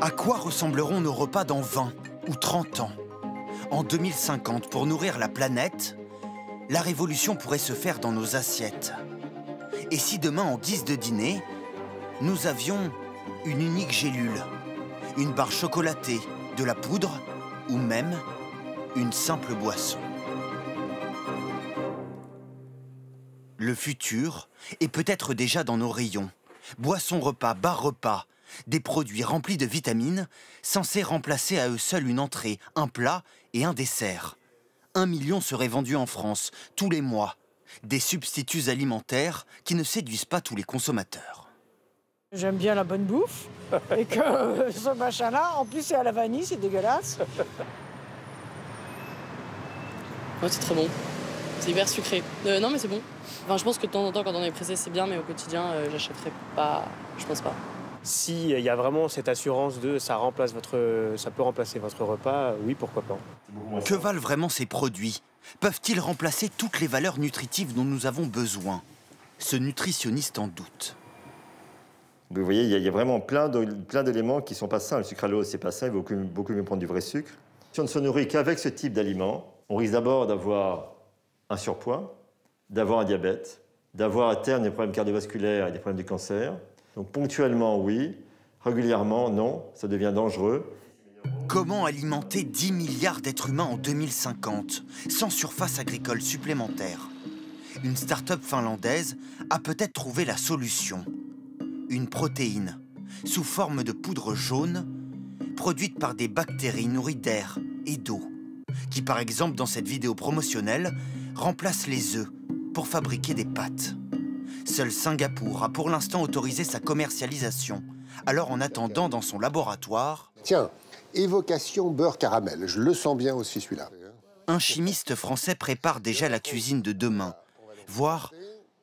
À quoi ressembleront nos repas dans 20 ou 30 ans? En 2050, pour nourrir la planète, la révolution pourrait se faire dans nos assiettes. Et si demain, en guise de dîner, nous avions une unique gélule, une barre chocolatée, de la poudre ou même une simple boisson? Le futur est peut-être déjà dans nos rayons. Boissons repas, bar repas, des produits remplis de vitamines, censés remplacer à eux seuls une entrée, un plat et un dessert. 1 million seraient vendus en France tous les mois. Des substituts alimentaires qui ne séduisent pas tous les consommateurs. J'aime bien la bonne bouffe et que ce machin-là, en plus c'est à la vanille, c'est dégueulasse. Ouais, c'est très bon. C'est hyper sucré. Non, mais c'est bon. Enfin, je pense que de temps en temps, quand on est pressé, c'est bien, mais au quotidien, j'achèterais pas. Je pense pas. S'il y a vraiment cette assurance de ça peut remplacer votre repas, oui, pourquoi pas. Que valent vraiment ces produits? Peuvent-ils remplacer toutes les valeurs nutritives dont nous avons besoin? Ce nutritionniste en doute. Vous voyez, il y a vraiment plein d'éléments qui ne sont pas sains. Le sucralose, c'est pas sain, il vaut beaucoup mieux prendre du vrai sucre. Si on ne se nourrit qu'avec ce type d'aliments, on risque d'abord d'avoir un surpoids, d'avoir un diabète, d'avoir à terme des problèmes cardiovasculaires et des problèmes de cancer. Donc ponctuellement, oui. Régulièrement, non. Ça devient dangereux. Comment alimenter 10 milliards d'êtres humains en 2050, sans surface agricole supplémentaire? Une start-up finlandaise a peut-être trouvé la solution. Une protéine, sous forme de poudre jaune, produite par des bactéries nourries d'air et d'eau, qui par exemple dans cette vidéo promotionnelle, remplace les œufs pour fabriquer des pâtes. Seul Singapour a pour l'instant autorisé sa commercialisation. Alors en attendant dans son laboratoire... Tiens, évocation beurre caramel, je le sens bien aussi celui-là. Un chimiste français prépare déjà la cuisine de demain, voire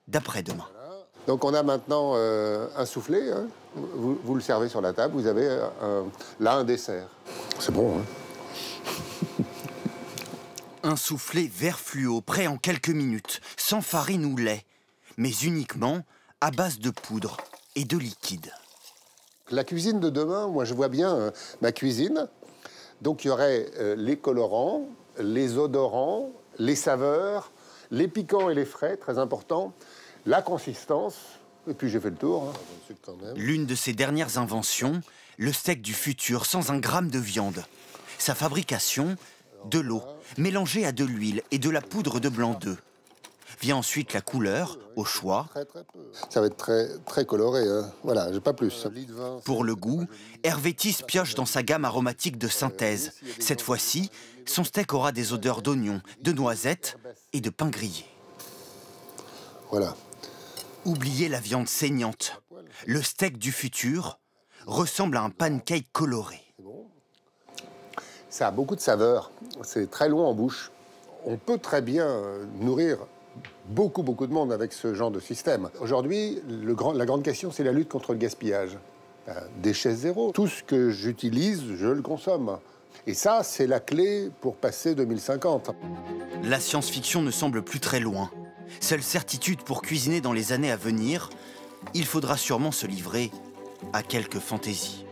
d'après-demain. Donc on a maintenant un soufflé, hein. Vous le servez sur la table, vous avez là un dessert. C'est bon, hein. Un soufflé vert fluo, prêt en quelques minutes, sans farine ou lait, mais uniquement à base de poudre et de liquide. La cuisine de demain, moi je vois bien ma cuisine. Donc il y aurait les colorants, les odorants, les saveurs, les piquants et les frais, très important, la consistance, et puis j'ai fait le tour. Hein. L'une de ses dernières inventions, le steak du futur sans un gramme de viande. Sa fabrication, de l'eau, mélangée à de l'huile et de la poudre de blanc d'œuf. Vient ensuite la couleur, au choix. Ça va être très coloré, hein. Voilà, j'ai pas plus. Pour le goût, Hervé Tisse pioche dans sa gamme aromatique de synthèse. Cette fois-ci, son steak aura des odeurs d'oignons, de noisettes et de pain grillé. Voilà. Oubliez la viande saignante. Le steak du futur ressemble à un pancake coloré. Ça a beaucoup de saveurs, c'est très long en bouche. On peut très bien nourrir beaucoup de monde avec ce genre de système. Aujourd'hui, la grande question, c'est la lutte contre le gaspillage. Déchets zéro. Tout ce que j'utilise, je le consomme. Et ça, c'est la clé pour passer 2050. La science-fiction ne semble plus très loin. Seule certitude pour cuisiner dans les années à venir, il faudra sûrement se livrer à quelques fantaisies.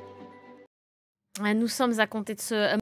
Nous sommes à compter de ce